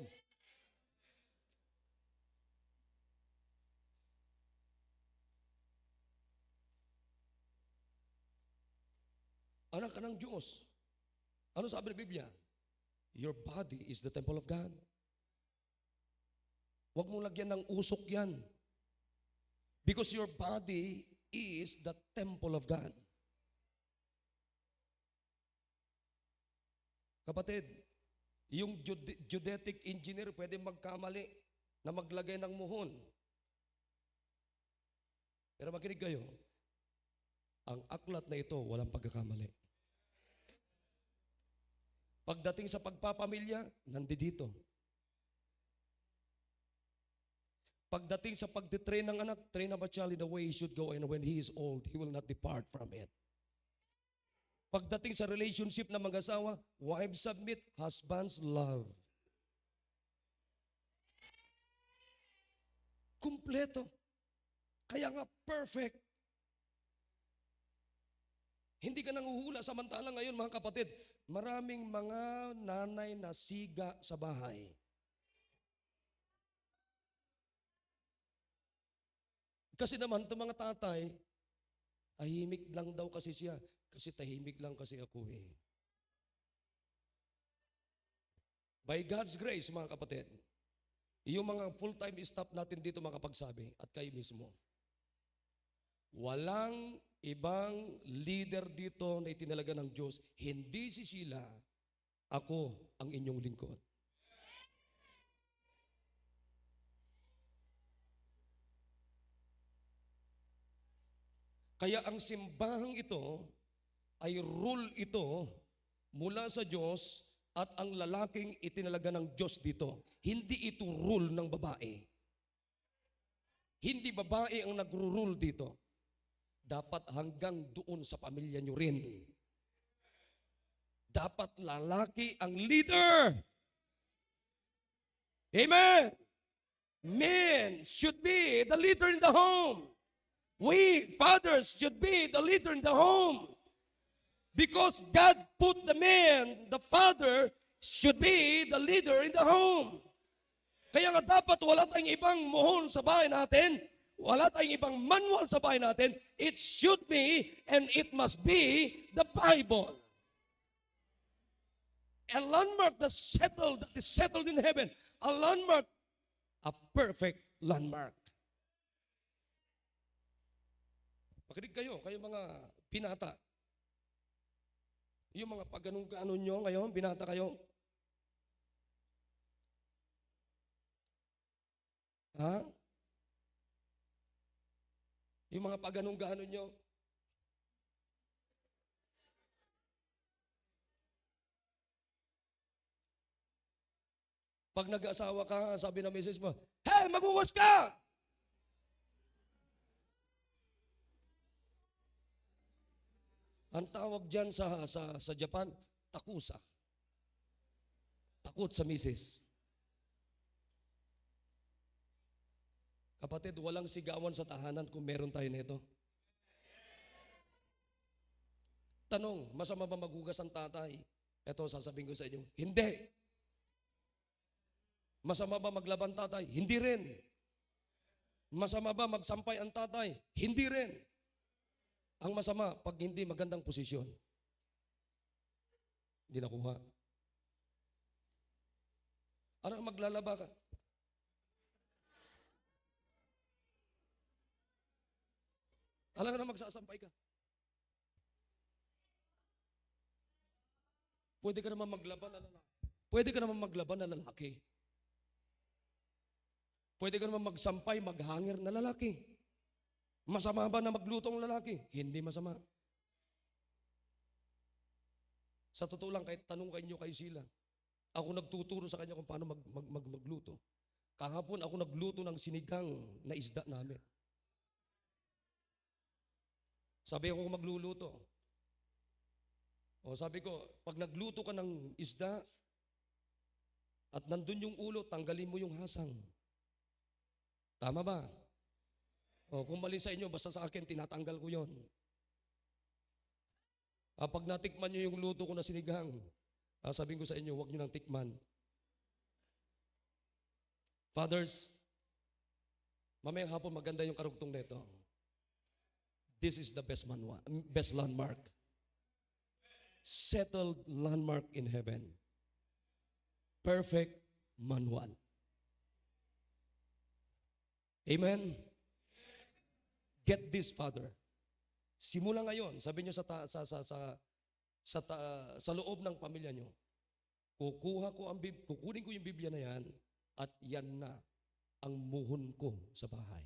Anak ka ng Diyos. Ano sabi ng Biblia? Your body is the temple of God. Huwag mong lagyan ng usok yan. Because your body is the temple of God. Kapatid, yung geodetic engineer pwede magkamali na maglagay ng muhon. Pero makinig kayo, ang aklat na ito walang pagkakamali. Pagdating sa pagpapamilya, nandito. Pagdating sa pagtitrain ng anak, train up a child in the way he should go, and when he is old, he will not depart from it. Pagdating sa relationship ng mag-asawa, wives submit, husbands love. Kumpleto. Kaya nga, perfect. Hindi ka nanguhula. Samantala ngayon, mga kapatid, maraming mga nanay na siga sa bahay. Kasi naman, itong mga tatay, tahimik lang daw kasi siya. Kasi tahimik lang kasi ako eh. By God's grace, mga kapatid, yung mga full-time staff natin dito makapagsabi, at kayo mismo, walang ibang leader dito na itinalaga ng Diyos, hindi si Sheila, ako ang inyong lingkod. Kaya ang simbahang ito ay rule ito mula sa Diyos at ang lalaking itinalaga ng Diyos dito. Hindi ito rule ng babae. Hindi babae ang nagro-rule dito. Dapat hanggang doon sa pamilya nyo rin. Dapat lalaki ang leader. Amen. Men should be the leader in the home. We, fathers, should be the leader in the home. Because God put the man, the father, should be the leader in the home. Kaya nga dapat wala tayong ibang muhon sa bahay natin, wala tayong ibang manual sa bahay natin. It should be and it must be the Bible. A landmark that is settled in heaven. A landmark, a perfect landmark. Makinig kayo mga binata. Yung mga pagganong-ganon nyo ngayon, binata kayo. Ha? Yung mga pagganong-ganon nyo. Pag nag-asawa ka, sabi ng misis mo, "Hey, maghuwas ka!" Ang tawag dyan sa Japan, takusa. Takot sa misis. Kapatid, walang sigawan sa tahanan kung meron tayo nito. Tanong, masama ba maghugas ang tatay? Ito, sasabihin ko sa inyo, hindi. Masama ba maglaban tatay? Hindi rin. Masama ba magsampay ang tatay? Hindi rin. Ang masama, pag hindi magandang posisyon. Hindi nakuha. Ano maglalaba ka? Alam ka na magsasampay ka. Pwede ka naman maglaban na lalaki. Pwede ka naman maglaban na lalaki. Pwede ka naman magsampay, maghanger na lalaki. Masama ba na magluto ang lalaki? Hindi masama. Sa totoo lang, kahit tanong kayo kay Sheila, ako nagtuturo sa kanya kung paano magluto. Kahapon ako nagluto ng sinigang na isda namin. Sabi ko magluluto. O sabi ko, pag nagluto ka ng isda at nandun yung ulo, tanggalin mo yung hasang. Tama ba? O kung mali sa inyo, basta sa akin, tinatanggal ko yon. Pag natikman nyo yung luto ko na sinigang, sabihin ko sa inyo, huwag nyo nang tikman. Fathers, mamayang hapon maganda yung karugtong nito. This is the best landmark. Settled landmark in heaven. Perfect manual. Amen? Get this, Father. Simula ngayon, sabi niyo sa loob ng pamilya niyo, kukunin ko yung Biblia na yan at yan na ang muhon ko sa bahay.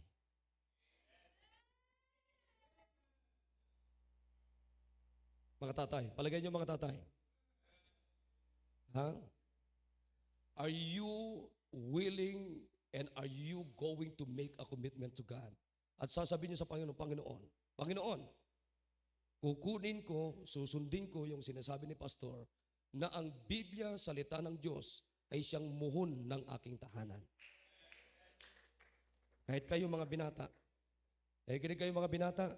Mga tatay, palagay niyo mga tatay. Ha? Are you willing and are you going to make a commitment to God? At sasabihin niyo sa Panginoon, Panginoon, kukunin ko, susundin ko yung sinasabi ni Pastor na ang Biblia, salita ng Diyos, ay siyang muhon ng aking tahanan. Kahit kayo mga binata, nakikinig kayo mga binata,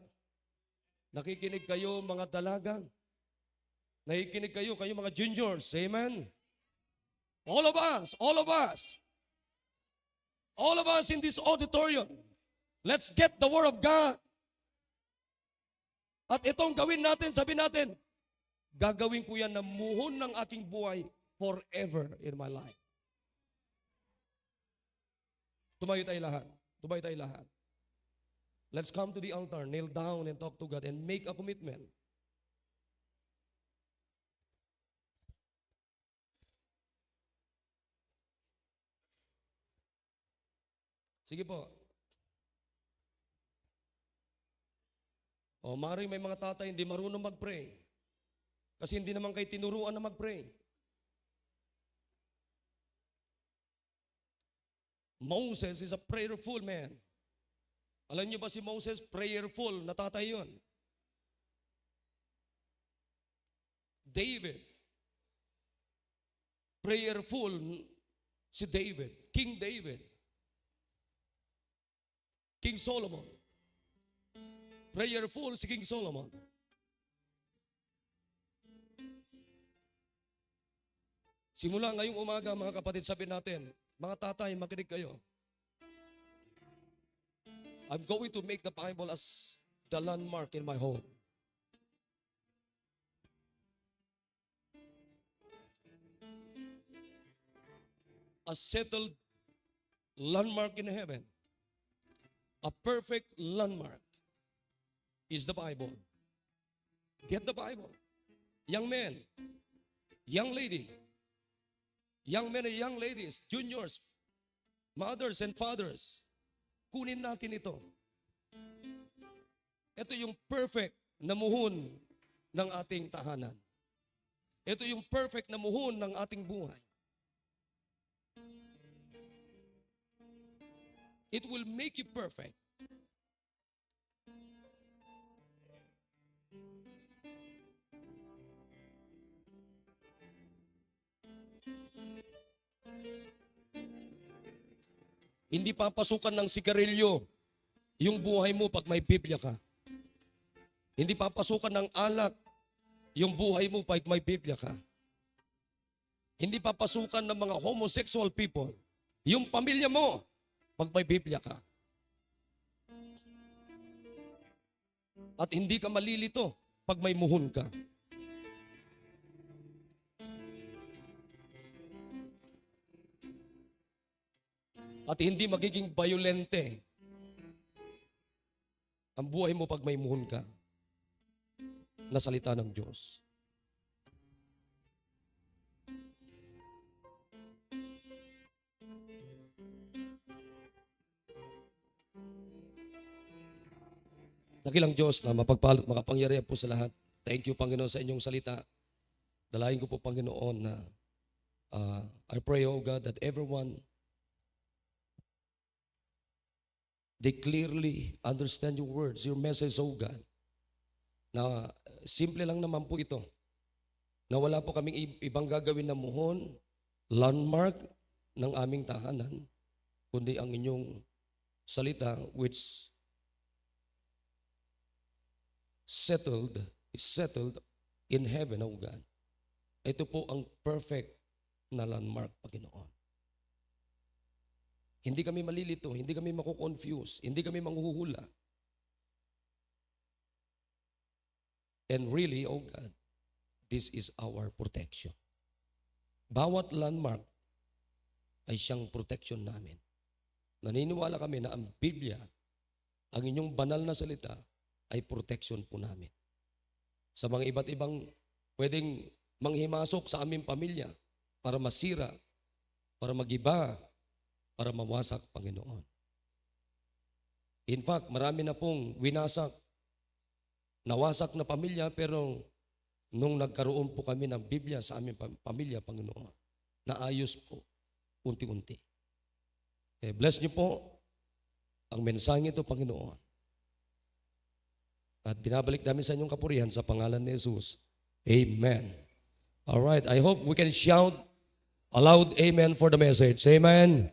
nakikinig kayo mga dalaga, nakikinig kayo mga juniors, amen? All of us in this auditorium, let's get the Word of God. At itong gawin natin, sabi natin, gagawin ko yan na muhon ng aking buhay forever in my life. Tumayo tayo lahat. Let's come to the altar, kneel down and talk to God and make a commitment. Sige po. O, maaaring may mga tatay hindi marunong mag-pray. Kasi hindi naman kayo tinuruan na mag-pray. Moses is a prayerful man. Alam niyo ba si Moses, prayerful na tatay yun? David, prayerful si David, King David. King Solomon, prayerful si King Solomon. Simula ngayong umaga, mga kapatid, sabi natin, mga tatay, makinig kayo. I'm going to make the Bible as the landmark in my home. A settled landmark in heaven. A perfect landmark is the Bible. Get the Bible. Young men, young lady, young men and young ladies, juniors, mothers and fathers, kunin natin ito. Ito yung perfect na muhon ng ating tahanan. Ito yung perfect na muhon ng ating buhay. It will make you perfect. Hindi papasukan ng sigarilyo yung buhay mo pag may Biblia ka. Hindi papasukan ng alak yung buhay mo pag may Biblia ka. Hindi papasukan ng mga homosexual people yung pamilya mo pag may Biblia ka. At hindi ka malilito pag may muhon ka. At hindi magiging violente ang buhay mo pag may muhon ka na salita ng Diyos. Dakilang Diyos na mapagpala at makapangyarihan po sa lahat. Thank you, Panginoon, sa inyong salita. Dalahin ko po, Panginoon, na I pray, oh God, that everyone, they clearly understand your words, your message, oh God. Na simple lang naman po ito. Na wala po kaming ibang gagawin na muhon, landmark ng aming tahanan, kundi ang inyong salita which is settled in heaven, oh God. Ito po ang perfect na landmark, Panginoon. Hindi kami malilito, hindi kami makukonfuse, hindi kami manghuhula. And really, oh God, this is our protection. Bawat landmark ay siyang protection namin. Naniniwala kami na ang Biblia, ang inyong banal na salita, ay protection po namin. Sa mga iba't ibang pwedeng manghimasok sa aming pamilya para masira, para magiba, para mawasak, Panginoon. In fact, marami na pong nawasak na pamilya, pero nung nagkaroon po kami ng Biblia sa aming pamilya, Panginoon, naayos po, unti-unti. Bless niyo po ang mensaheng ito, Panginoon. At binabalik namin sa inyong kapurihan sa pangalan ni Jesus. Amen. All right, I hope we can shout a loud amen for the message. Amen.